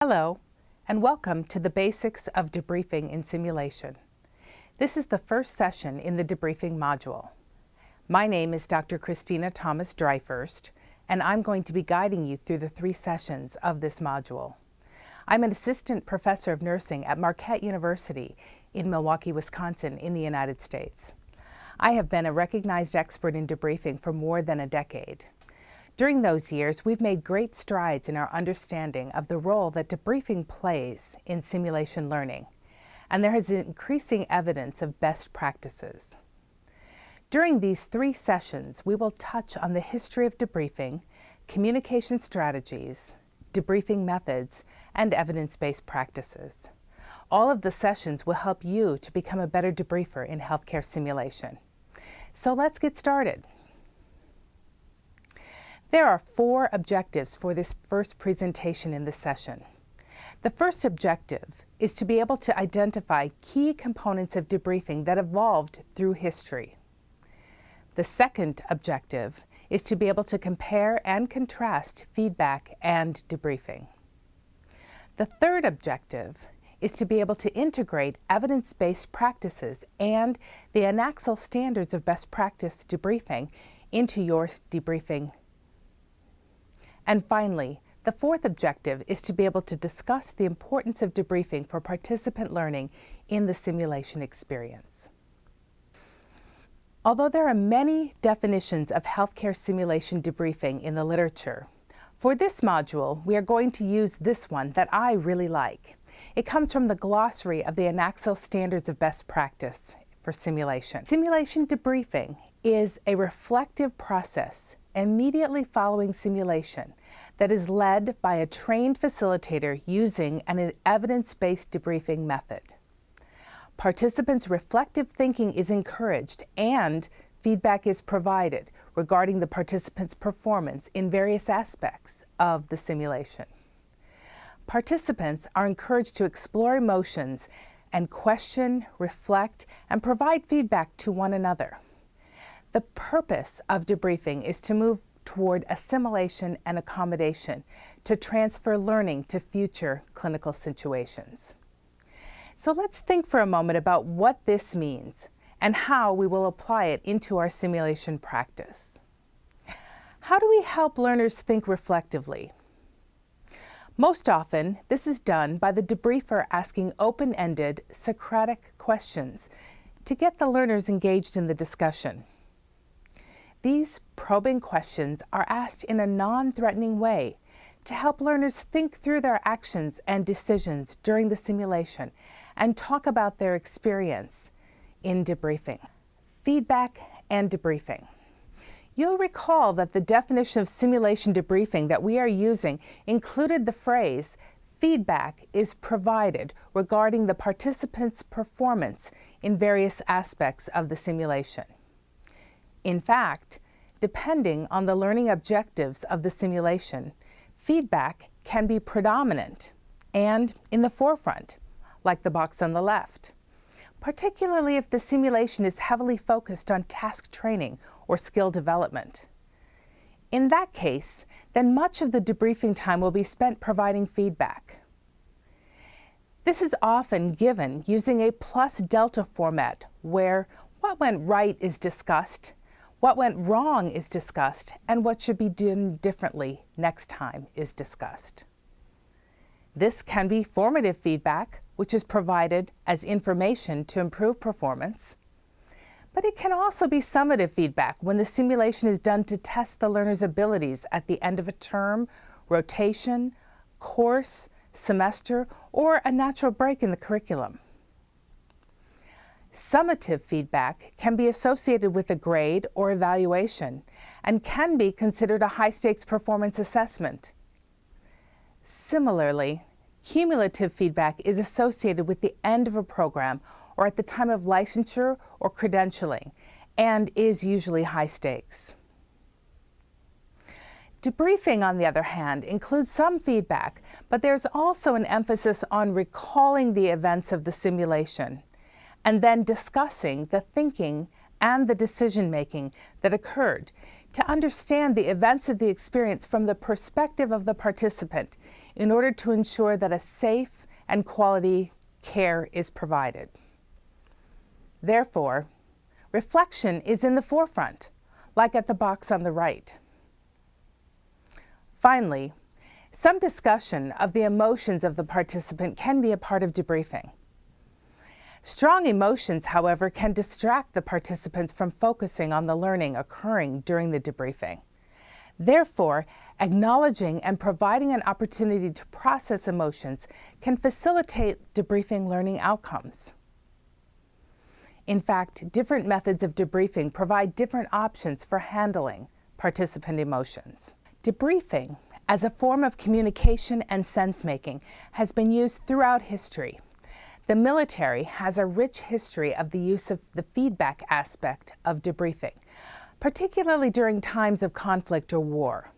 Hello, and welcome to the Basics of Debriefing in Simulation. This is the first session in the Debriefing module. My name is Dr. Christina Thomas Dryfirst, and I'm going to be guiding you through the 3 sessions of this module. I'm an assistant professor of nursing at Marquette University in Milwaukee, Wisconsin in the United States. I have been a recognized expert in debriefing for more than a decade. During those years, we've made great strides in our understanding of the role that debriefing plays in simulation learning, and there is increasing evidence of best practices. During these 3 sessions, we will touch on the history of debriefing, communication strategies, debriefing methods, and evidence-based practices. All of the sessions will help you to become a better debriefer in healthcare simulation. So let's get started. There are 4 objectives for this first presentation in this session. The first objective is to be able to identify key components of debriefing that evolved through history. The second objective is to be able to compare and contrast feedback and debriefing. The third objective is to be able to integrate evidence-based practices and the INACSL standards of best practice debriefing into your debriefing. And finally, the fourth objective is to be able to discuss the importance of debriefing for participant learning in the simulation experience. Although there are many definitions of healthcare simulation debriefing in the literature, for this module, we are going to use this one that I really like. It comes from the glossary of the INACSL Standards of Best Practice for Simulation. Simulation debriefing is a reflective process immediately following simulation that is led by a trained facilitator using an evidence-based debriefing method. Participants' reflective thinking is encouraged and feedback is provided regarding the participants' performance in various aspects of the simulation. Participants are encouraged to explore emotions and question, reflect, and provide feedback to one another. The purpose of debriefing is to move toward assimilation and accommodation to transfer learning to future clinical situations. So let's think for a moment about what this means and how we will apply it into our simulation practice. How do we help learners think reflectively? Most often, this is done by the debriefer asking open-ended Socratic questions to get the learners engaged in the discussion. These probing questions are asked in a non-threatening way to help learners think through their actions and decisions during the simulation and talk about their experience in debriefing. Feedback and debriefing. You'll recall that the definition of simulation debriefing that we are using included the phrase, feedback is provided regarding the participant's performance in various aspects of the simulation. In fact, depending on the learning objectives of the simulation, feedback can be predominant and in the forefront, like the box on the left, particularly if the simulation is heavily focused on task training or skill development. In that case, then much of the debriefing time will be spent providing feedback. This is often given using a plus-delta format where what went right is discussed, what went wrong is discussed, and what should be done differently next time is discussed. This can be formative feedback, which is provided as information to improve performance, but it can also be summative feedback when the simulation is done to test the learner's abilities at the end of a term, rotation, course, semester, or a natural break in the curriculum. Summative feedback can be associated with a grade or evaluation and can be considered a high-stakes performance assessment. Similarly, cumulative feedback is associated with the end of a program or at the time of licensure or credentialing and is usually high stakes. Debriefing, on the other hand, includes some feedback, but there's also an emphasis on recalling the events of the simulation and then discussing the thinking and the decision-making that occurred to understand the events of the experience from the perspective of the participant in order to ensure that a safe and quality care is provided. Therefore, reflection is in the forefront, like at the box on the right. Finally, some discussion of the emotions of the participant can be a part of debriefing. Strong emotions, however, can distract the participants from focusing on the learning occurring during the debriefing. Therefore, acknowledging and providing an opportunity to process emotions can facilitate debriefing learning outcomes. In fact, different methods of debriefing provide different options for handling participant emotions. Debriefing, as a form of communication and sense-making, has been used throughout history. The military has a rich history of the use of the feedback aspect of debriefing, particularly during times of conflict or war.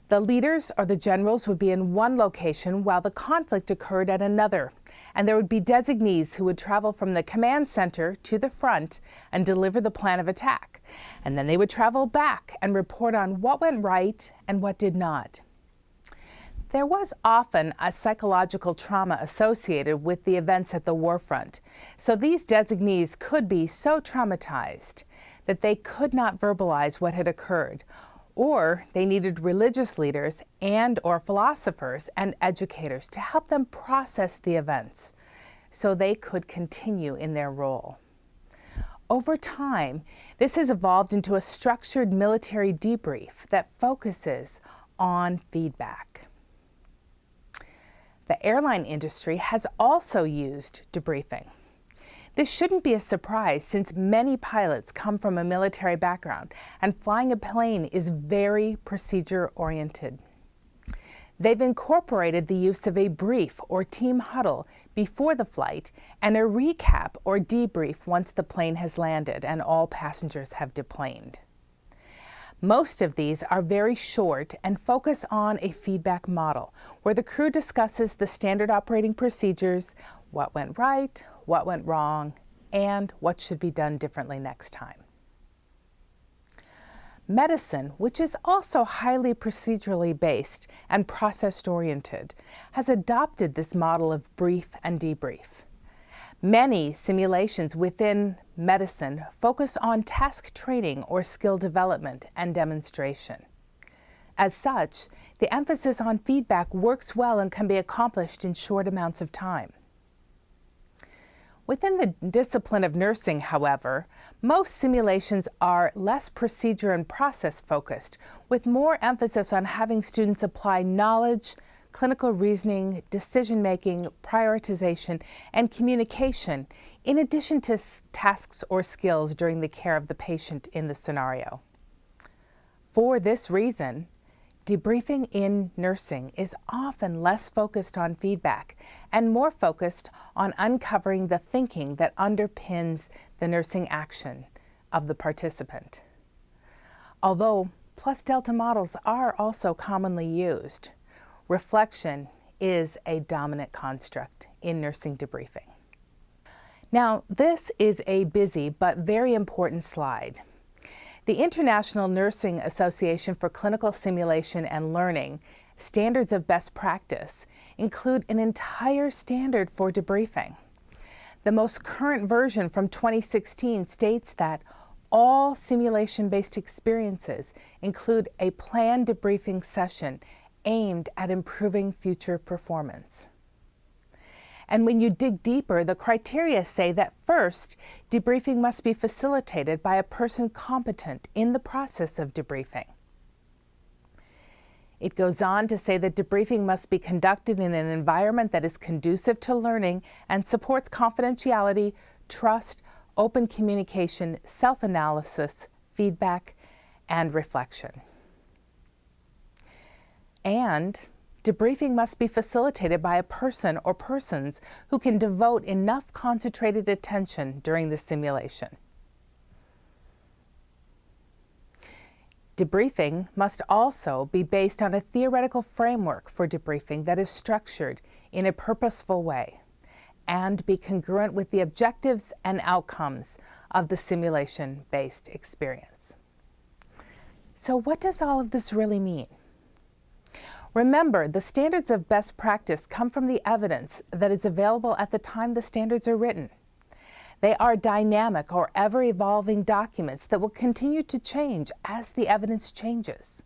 The leaders or the generals would be in one location while the conflict occurred at another, and there would be designees who would travel from the command center to the front and deliver the plan of attack. And then they would travel back and report on what went right and what did not. There was often a psychological trauma associated with the events at the war front, so these designees could be so traumatized that they could not verbalize what had occurred, or they needed religious leaders and/or philosophers and educators to help them process the events so they could continue in their role. Over time, this has evolved into a structured military debrief that focuses on feedback. The airline industry has also used debriefing. This shouldn't be a surprise since many pilots come from a military background and flying a plane is very procedure-oriented. They've incorporated the use of a brief or team huddle before the flight and a recap or debrief once the plane has landed and all passengers have deplaned. Most of these are very short and focus on a feedback model where the crew discusses the standard operating procedures, what went right, what went wrong, and what should be done differently next time. Medicine, which is also highly procedurally based and process-oriented, has adopted this model of brief and debrief. Many simulations within medicine focus on task training or skill development and demonstration. As such, the emphasis on feedback works well and can be accomplished in short amounts of time. Within the discipline of nursing, however, most simulations are less procedure and process focused, with more emphasis on having students apply knowledge, clinical reasoning, decision-making, prioritization, and communication, in addition to tasks or skills during the care of the patient in the scenario. For this reason, debriefing in nursing is often less focused on feedback and more focused on uncovering the thinking that underpins the nursing action of the participant. Although plus delta models are also commonly used, reflection is a dominant construct in nursing debriefing. Now, this is a busy but very important slide. The International Nursing Association for Clinical Simulation and Learning Standards of Best Practice include an entire standard for debriefing. The most current version from 2016 states that all simulation-based experiences include a planned debriefing session aimed at improving future performance. And when you dig deeper, the criteria say that first, debriefing must be facilitated by a person competent in the process of debriefing. It goes on to say that debriefing must be conducted in an environment that is conducive to learning and supports confidentiality, trust, open communication, self-analysis, feedback, and reflection. And debriefing must be facilitated by a person or persons who can devote enough concentrated attention during the simulation. Debriefing must also be based on a theoretical framework for debriefing that is structured in a purposeful way and be congruent with the objectives and outcomes of the simulation-based experience. So what does all of this really mean? Remember, the standards of best practice come from the evidence that is available at the time the standards are written. They are dynamic or ever-evolving documents that will continue to change as the evidence changes.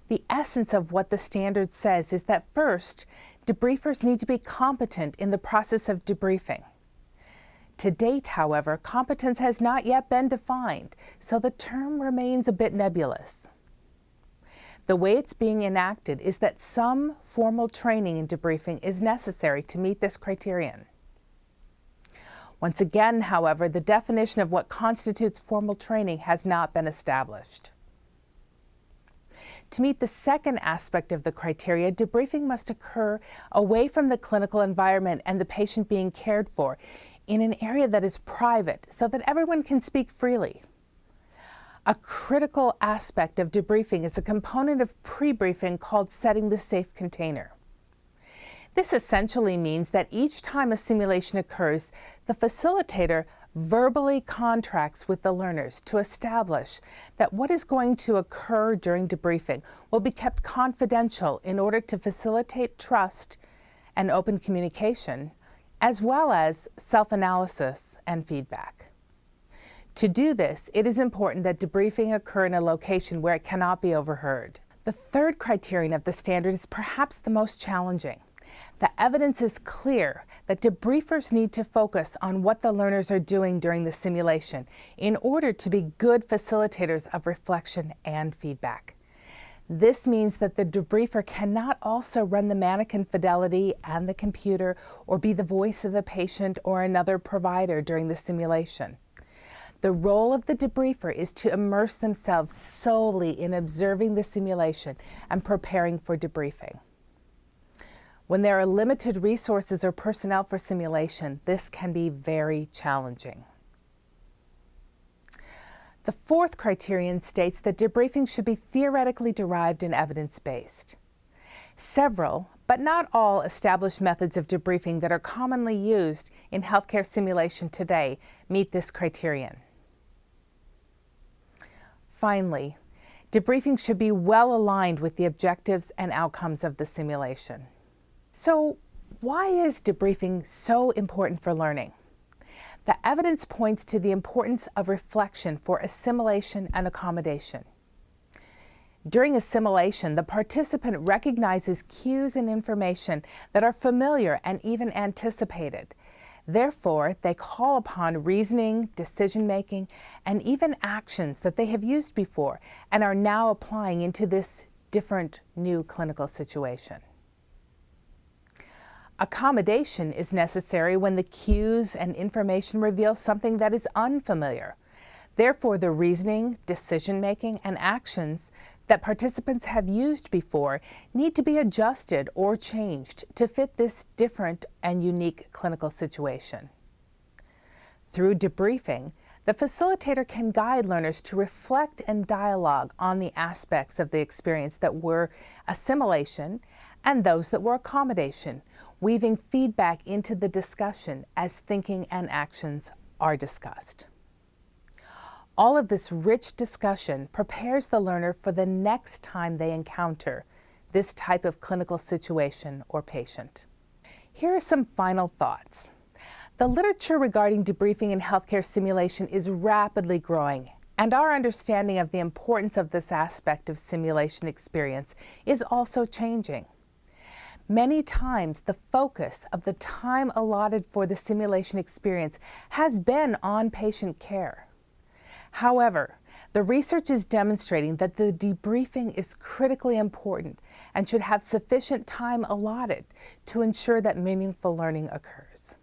The essence of what the standard says is that first, debriefers need to be competent in the process of debriefing. To date, however, competence has not yet been defined, so the term remains a bit nebulous. The way it's being enacted is that some formal training in debriefing is necessary to meet this criterion. Once again, however, the definition of what constitutes formal training has not been established. To meet the second aspect of the criteria, debriefing must occur away from the clinical environment and the patient being cared for in an area that is private so that everyone can speak freely. A critical aspect of debriefing is a component of pre-briefing called setting the safe container. This essentially means that each time a simulation occurs, the facilitator verbally contracts with the learners to establish that what is going to occur during debriefing will be kept confidential in order to facilitate trust and open communication, as well as self-analysis and feedback. To do this, it is important that debriefing occur in a location where it cannot be overheard. The third criterion of the standard is perhaps the most challenging. The evidence is clear that debriefers need to focus on what the learners are doing during the simulation in order to be good facilitators of reflection and feedback. This means that the debriefer cannot also run the mannequin fidelity and the computer or be the voice of the patient or another provider during the simulation. The role of the debriefer is to immerse themselves solely in observing the simulation and preparing for debriefing. When there are limited resources or personnel for simulation, this can be very challenging. The fourth criterion states that debriefing should be theoretically derived and evidence-based. Several, but not all, established methods of debriefing that are commonly used in healthcare simulation today meet this criterion. Finally, debriefing should be well aligned with the objectives and outcomes of the simulation. So, why is debriefing so important for learning? The evidence points to the importance of reflection for assimilation and accommodation. During assimilation, the participant recognizes cues and information that are familiar and even anticipated. Therefore, they call upon reasoning, decision-making, and even actions that they have used before and are now applying into this different new clinical situation. Accommodation is necessary when the cues and information reveal something that is unfamiliar. Therefore, the reasoning, decision-making, and actions that participants have used before need to be adjusted or changed to fit this different and unique clinical situation. Through debriefing, the facilitator can guide learners to reflect and dialogue on the aspects of the experience that were assimilation and those that were accommodation, weaving feedback into the discussion as thinking and actions are discussed. All of this rich discussion prepares the learner for the next time they encounter this type of clinical situation or patient. Here are some final thoughts. The literature regarding debriefing in healthcare simulation is rapidly growing, and our understanding of the importance of this aspect of simulation experience is also changing. Many times, the focus of the time allotted for the simulation experience has been on patient care. However, the research is demonstrating that the debriefing is critically important and should have sufficient time allotted to ensure that meaningful learning occurs.